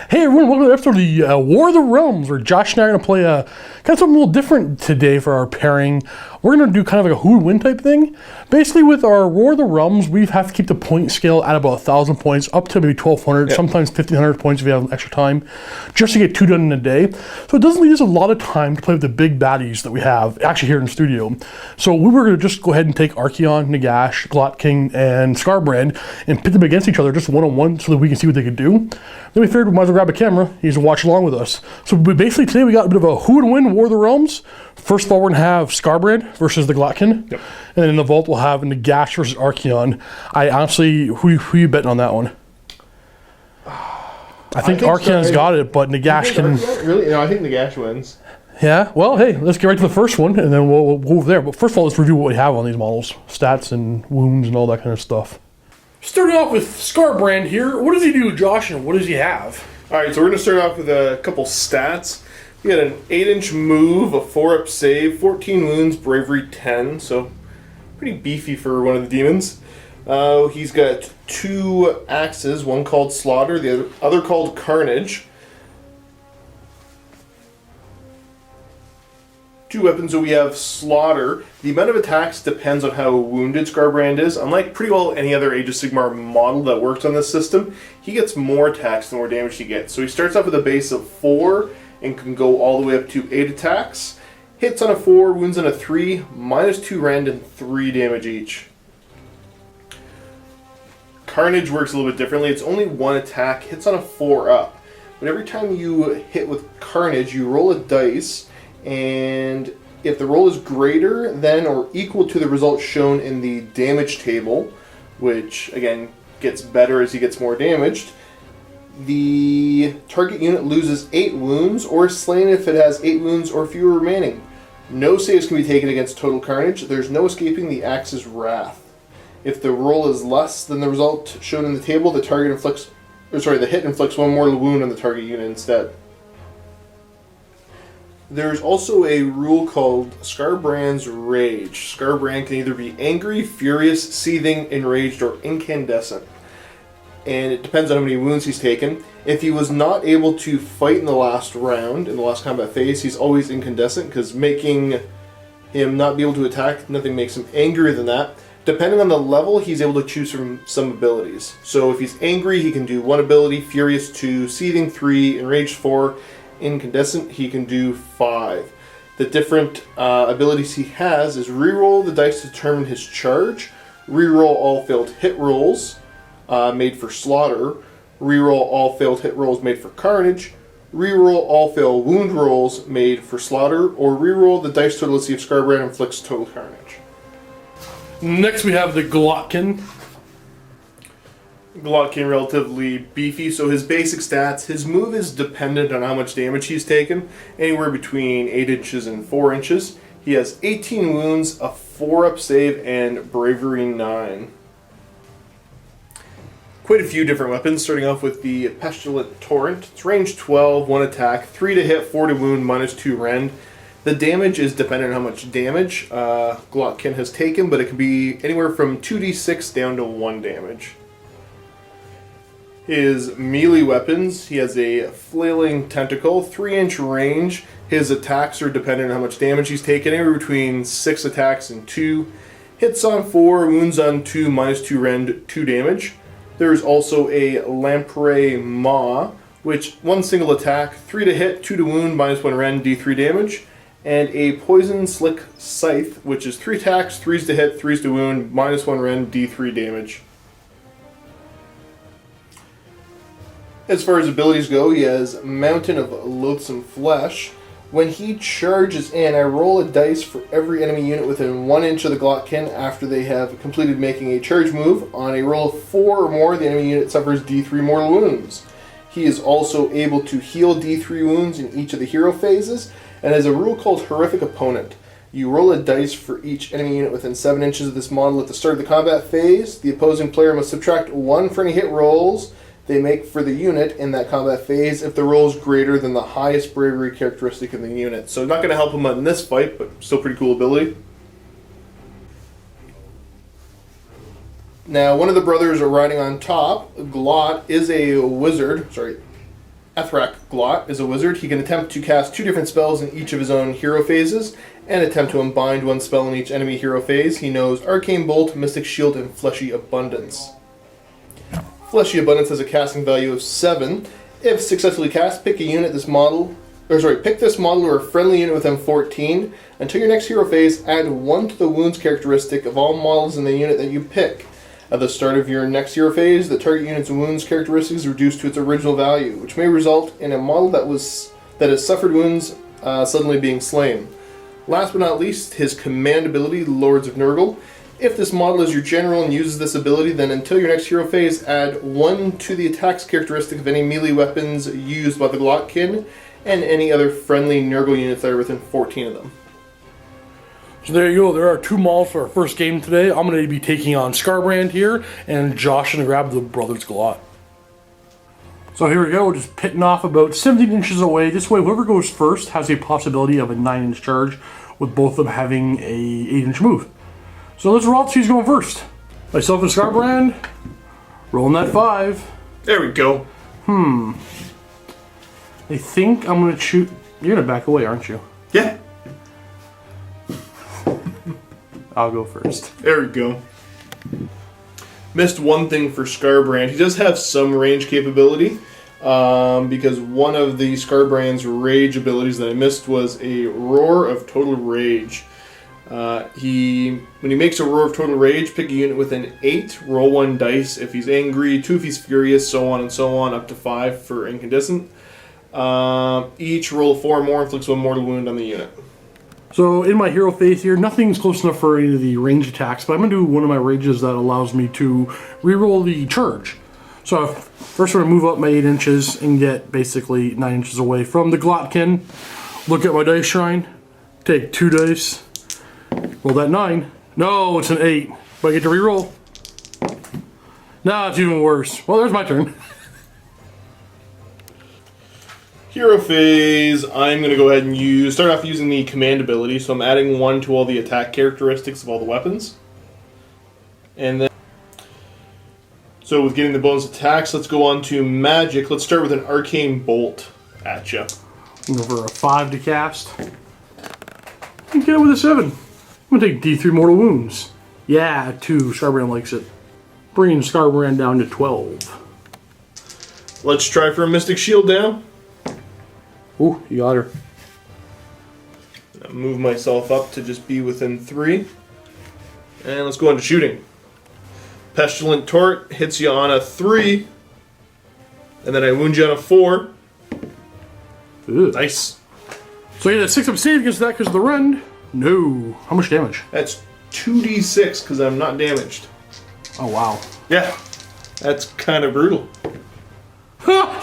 Hey everyone, welcome to the episode of the War of the Realms, where Josh and I are going to play kind of something a little different today for our pairing. We're going to do kind of like a who would win type thing. Basically with our War of the Realms, we have to keep the point scale at about 1,000 points, up to maybe 1,200, sometimes 1,500 points if you have extra time, just to get 2 done in a day. So it doesn't leave us a lot of time to play with the big baddies that we have, actually here in the studio. So we were going to just go ahead and take Archaon, Nagash, Glotkin, and Skarbrand, and pit them against each other just one-on-one so that we can see what they could do. Then we figured we might as well grab a camera, you to watch along with us. So basically today we got a bit of a who would win War of the Realms. First of all, we're going to have Skarbrand versus the Glotkin. Yep. And then in the vault we'll have Nagash versus Archaon. I honestly, who you betting on that one? I think Archaon's got it, but Nagash can... Really? No, I think Nagash wins. Yeah? Well, hey, let's get right to the first one, and then we'll move there. But first of all, let's review what we have on these models. Stats and wounds and all that kind of stuff. Starting off with Skarbrand here. What does he do, Josh, and what does he have? Alright, so we're going to start off with a couple stats. We got an 8-inch move, a 4-up save, 14 wounds, bravery 10, so pretty beefy for one of the demons. He's got 2 axes, one called Slaughter, the other called Carnage. 2 weapons, so we have Slaughter. The amount of attacks depends on how wounded Skarbrand is. Unlike pretty well any other Age of Sigmar model that works on this system, he gets more attacks the more damage he gets. So he starts off with a base of 4 and can go all the way up to 8 attacks. Hits on a 4, wounds on a 3, minus 2 rend and 3 damage each. Carnage works a little bit differently. It's only 1 attack, hits on a 4 up. But every time you hit with Carnage, you roll a dice, and if the roll is greater than or equal to the result shown in the damage table, which again gets better as he gets more damaged, the target unit loses 8 wounds or is slain if it has 8 wounds or fewer remaining. No saves can be taken against total carnage. There's no escaping the axe's wrath. If the roll is less than the result shown in the table, the hit inflicts 1 mortal wound on the target unit instead. There's also a rule called Skarbrand's Rage. Skarbrand can either be angry, furious, seething, enraged, or incandescent. And it depends on how many wounds he's taken. If he was not able to fight in the last round, in the last combat phase, he's always incandescent, because making him not be able to attack, nothing makes him angrier than that. Depending on the level, he's able to choose from some abilities. So if he's angry, he can do 1 ability, furious 2, seething 3, enraged 4, incandescent, he can do 5. The different abilities he has is reroll the dice to determine his charge, reroll all failed hit rolls made for Slaughter, reroll all failed hit rolls made for Carnage, reroll all failed wound rolls made for Slaughter, or reroll the dice total to see if Skarbrand inflicts total carnage. Next we have the Glotkin. Glotkin relatively beefy, so his basic stats, his move is dependent on how much damage he's taken, anywhere between 8 inches and 4 inches. He has 18 wounds, a 4-up save, and bravery 9. Quite a few different weapons, starting off with the Pestilent Torrent. It's range 12, 1 attack, 3 to hit, 4 to wound, minus 2 rend. The damage is dependent on how much damage Glotkin has taken, but it can be anywhere from 2d6 down to 1 damage. His melee weapons, he has a Flailing Tentacle, 3-inch range. His attacks are dependent on how much damage he's taken, anywhere between 6 attacks and 2. Hits on 4, wounds on 2, minus 2 rend, 2 damage. There's also a Lamprey Maw, which 1 single attack, 3 to hit, 2 to wound, minus 1 rend, d3 damage. And a Poison Slick Scythe, which is 3 attacks, 3s to hit, 3s to wound, minus 1 rend, d3 damage. As far as abilities go, he has Mountain of Loathsome Flesh. When he charges in, I roll a dice for every enemy unit within 1 inch of the Glotkin after they have completed making a charge move. On a roll of 4 or more, the enemy unit suffers d3 mortal wounds. He is also able to heal d3 wounds in each of the hero phases, and has a rule called Horrific Opponent. You roll a dice for each enemy unit within 7 inches of this model at the start of the combat phase. The opposing player must subtract 1 for any hit rolls they make for the unit in that combat phase if the roll is greater than the highest bravery characteristic in the unit. So not going to help him in this fight, but still pretty cool ability. Now, one of the brothers are riding on top. Glot is a wizard. Ethrak Glot is a wizard. He can attempt to cast 2 different spells in each of his own hero phases, and attempt to unbind 1 spell in each enemy hero phase. He knows Arcane Bolt, Mystic Shield, and Fleshy Abundance. Fleshy Abundance has a casting value of 7. If successfully cast, pick this model or a friendly unit within 14. Until your next hero phase, add 1 to the wounds characteristic of all models in the unit that you pick. At the start of your next hero phase, the target unit's wounds characteristic is reduced to its original value, which may result in a model that has suffered wounds suddenly being slain. Last but not least, his command ability, Lords of Nurgle. If this model is your general and uses this ability, then until your next hero phase, add 1 to the attacks characteristic of any melee weapons used by the Glotkin and any other friendly Nurgle units that are within 14 of them. So there you go. There are 2 models for our first game today. I'm going to be taking on Skarbrand here, and Josh going to grab the Brothers Glot. So here we go. We're just pitting off about 17 inches away. This way, whoever goes first has a possibility of a 9-inch charge, with both of them having a 8-inch move. So let's roll out, see who's going first. Myself and Skarbrand, rolling that 5. There we go. I think I'm going to shoot. You're going to back away, aren't you? Yeah. I'll go first. There we go. Missed one thing for Skarbrand. He does have some range capability, because one of the Skarbrand's rage abilities that I missed was a Roar of Total Rage. When he makes a Roar of Total Rage, pick a unit with an 8, roll 1 dice if he's angry, 2 if he's furious, so on and so on, up to 5 for incandescent. Each roll 4 more, inflicts 1 mortal wound on the unit. So in my hero phase here, nothing's close enough for any of the range attacks, but I'm going to do one of my rages that allows me to reroll the charge. So first I'm going to move up my 8 inches and get basically 9 inches away from the Glotkin. Look at my dice shrine, take 2 dice, roll that 9. No, it's an 8, but I get to reroll. Nah, it's even worse. Well, there's my turn. Hero phase, I'm going to go ahead and start off using the command ability, so I'm adding 1 to all the attack characteristics of all the weapons. And then, so with getting the bonus attacks, let's go on to magic. Let's start with an Arcane Bolt at you. Over a 5 to cast. And get it with a 7. I'm going to take D3 mortal wounds. Yeah, 2. Skarbrand likes it. Bringing Skarbrand down to 12. Let's try for a Mystic Shield down. Ooh, you got her. I'll move myself up to just be within 3. And let's go on to shooting. Pestilent Tort hits you on a 3. And then I wound you on a 4. Ugh. Nice. So you get a 6 up save against that because of the rend. No. How much damage? That's 2d6 because I'm not damaged. Oh, wow. Yeah. That's kind of brutal.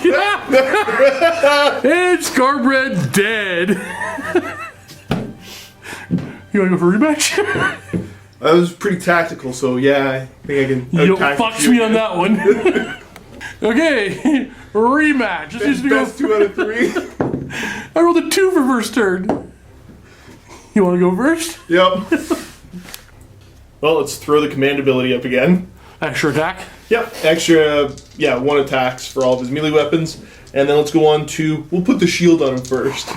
Yeah! It's Skarbrand dead. You want to go for a rematch? That was pretty tactical, so yeah, I think I can. You fucked me on that one. Okay, rematch. Best 2 out of 3. I rolled a 2 for first turn. You want to go first? Yep. Well, let's throw the command ability up again. Extra attack. Yep, extra, 1 attacks for all of his melee weapons. And then let's go on to, we'll put the shield on him first.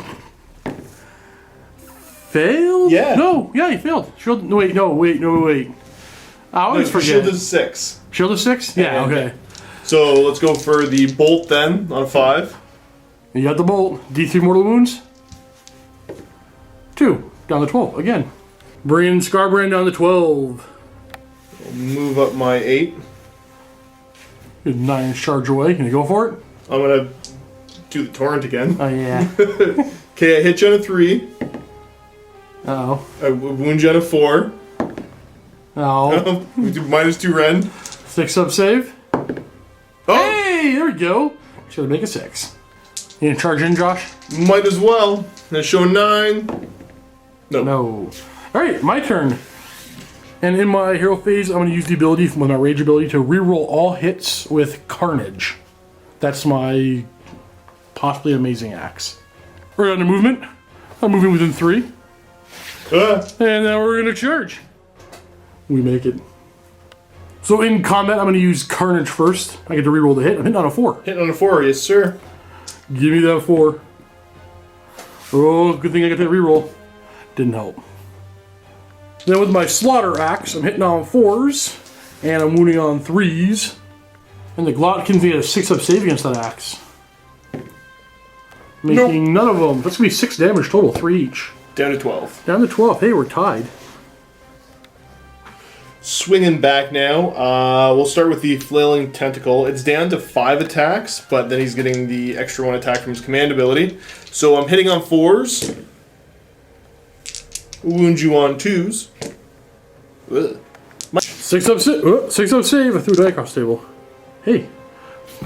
Failed? Yeah. No, yeah, he failed. Shield, no, wait. I always forget. Shield is 6. Shield is 6? Yeah, okay. So let's go for the bolt then, on 5. You got the bolt. D3 mortal wounds. 2. Down to 12, again. Bringing Skarbrand down to 12. I'll move up my 8. 9 charge away. Can you go for it? I'm going to do the torrent again. Oh, yeah. Okay, I hit you on a 3. Uh-oh. I wound you on a 4. Oh. We do -2 rend. 6 up save. Oh! Hey, there we go. Just gotta make a 6. You gonna charge in, Josh? Might as well. Let's show 9. No. Alright, my turn. And in my hero phase, I'm going to use the ability from my rage ability to reroll all hits with Carnage. That's my possibly amazing axe. We're on to movement. I'm moving within 3. And now we're going to charge. We make it. So in combat, I'm going to use Carnage first. I get to reroll the hit. I'm hitting on a 4. Hitting on a 4, yes sir. Give me that 4. Oh, good thing I got that reroll. Didn't help. Then with my Slaughter Axe, I'm hitting on 4s, and I'm wounding on 3s. And the Glotkin's get a 6-up save against that axe. Making none of them. That's going to be 6 damage total, 3 each. Down to 12. Down to 12. Hey, we're tied. Swinging back now. We'll start with the Flailing Tentacle. It's down to 5 attacks, but then he's getting the extra 1 attack from his command ability. So I'm hitting on 4s. Wound you on 2s. Ugh. 6-up save. I threw a die across the table. Hey,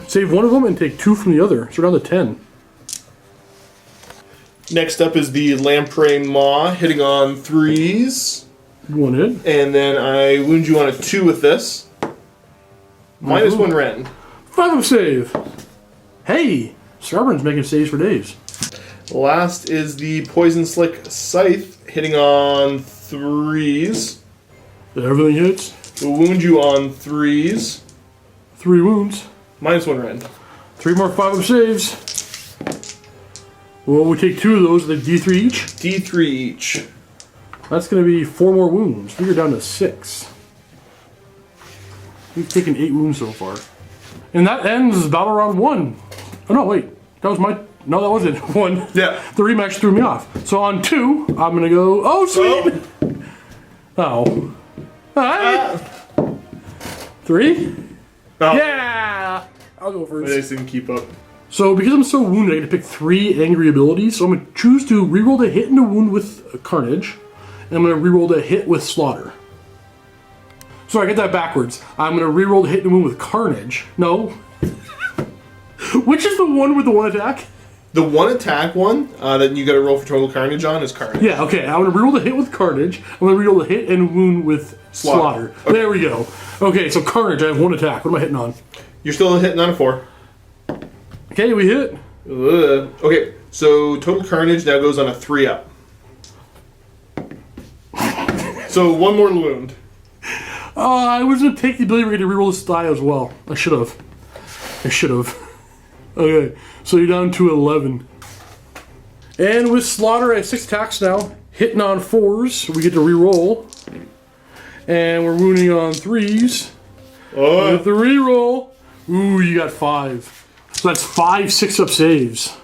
save one of them and take 2 from the other. So we're down to 10. Next up is the Lamprey Maw, hitting on 3s. 1 hit. And then I wound you on a 2 with this. Minus 1 rend. 5-up save. Hey, Skarbrand's making saves for days. Last is the Poison Slick Scythe, hitting on 3s. Everything hits. We'll wound you on 3s. 3 wounds. Minus 1 rend. 3 more 5-up saves. Well, we take 2 of those, the D3 each. D3 each. That's going to be 4 more wounds. We're down to 6. We've taken 8 wounds so far. And that ends battle round 1. Oh no, wait. That was my... No, that wasn't 1. Yeah. The rematch threw me off. So on 2, I'm going to go... Oh, sweet! Oh. Alright. 3? Oh. Yeah! I'll go I first. just didn't keep up. So because I'm so wounded, I get to pick 3 angry abilities. So I'm going to choose to reroll the hit and a wound with Carnage. And I'm going to reroll the hit with Slaughter. Sorry, I get that backwards. I'm going to reroll the hit and a wound with Carnage. No. Which is the one with the 1 attack? The 1 attack one that you got to roll for total carnage on is Carnage. Yeah, okay. I'm going to reroll the hit with Carnage. I'm going to reroll the hit and wound with Slaughter. Okay. There we go. Okay, so Carnage, I have 1 attack. What am I hitting on? You're still hitting on a 4. Okay, we hit. Okay, so total carnage now goes on a 3-up. So 1 more wound. I was going to take the ability to reroll this die as well. I should have. Okay, so you're down to 11. And with Slaughter, I have 6 attacks now. Hitting on 4s, we get to reroll. And we're wounding on 3s. With the reroll, ooh, you got 5. So that's 5 6-up saves.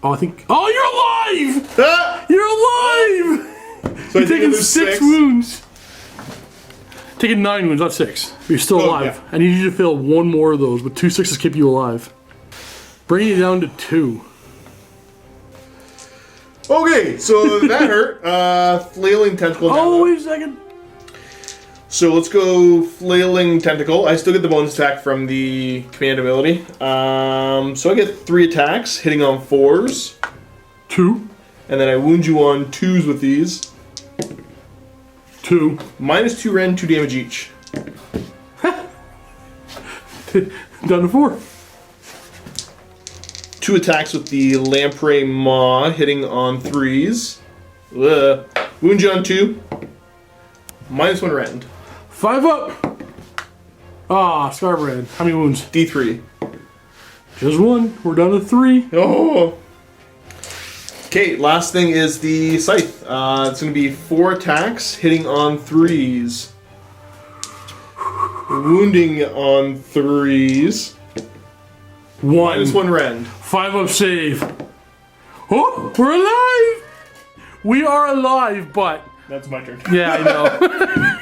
Oh, I think... Oh, you're alive! Ah! You're alive! So You're taking 6 wounds. Taking 9 wounds, not 6. But you're still alive. Yeah. I need you to fail 1 more of those, but 2 6s keep you alive. Bringing it down to 2. Okay, so that hurt. Flailing Tentacle now. Oh, wait a second. So let's go Flailing Tentacle. I still get the bonus attack from the command ability. So I get 3 attacks, hitting on 4s. 2. And then I wound you on 2s with these. 2. Minus 2 rend, 2 damage each. Down to 4. 2 attacks with the Lamprey Maw, hitting on 3s. Wound you on 2. Minus 1 rend. 5 up. Ah, Skarbrand. How many wounds? D3. Just 1. We're down to 3. Oh. Okay, last thing is the Scythe. It's going to be 4 attacks, hitting on 3s. Wounding on 3s. 1. Minus 1 rend. 5-up save. Oh, we're alive! We are alive, but... That's my turn. Yeah, I know.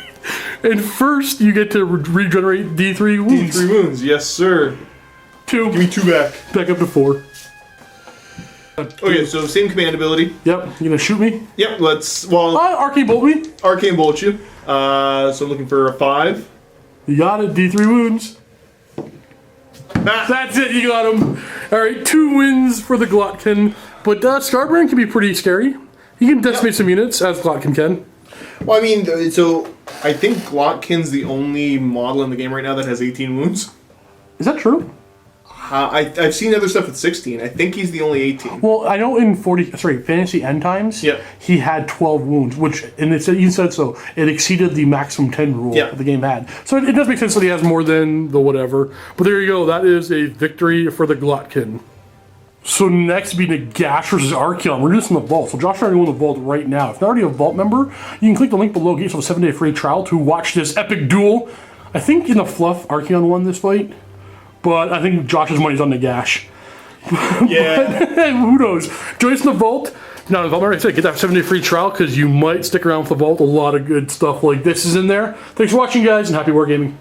And first, you get to regenerate D3 wounds. D3 wounds, yes sir. 2. Give me 2 back. Back up to 4. Okay, so same command ability. Yep, you gonna shoot me? Yep, let's, well, Arcane Bolt me. Arcane Bolt you. So I'm looking for a 5. You got it, D3 wounds. Ah. That's it, you got him. Alright, 2 wins for the Glotkin. But Skarbrand can be pretty scary. He can decimate some units, as Glotkin can. Well, I mean, so I think Glotkin's the only model in the game right now that has 18 wounds. Is that true? I've seen other stuff with 16. I think he's the only 18. Well, I know in Fantasy End Times, Yeah. he had 12 wounds, which, and it said, you said so, it exceeded the maximum 10 rule Yeah. that the game had. So it does make sense that he has more than the whatever. But there you go, that is a victory for the Glotkin. So next be Nagash versus Archeon. We're doing this in the vault. So Josh and I are doing the vault right now. If you're already a vault member, you can click the link below, get yourself a 7-day free trial to watch this epic duel. I think in the fluff, Archeon won this fight, but I think Josh's money's on Nagash. Yeah. Who knows? Join us in the vault. Now, like I said, get that 7-day free trial because you might stick around with the vault. A lot of good stuff like this is in there. Thanks for watching, guys, and happy wargaming.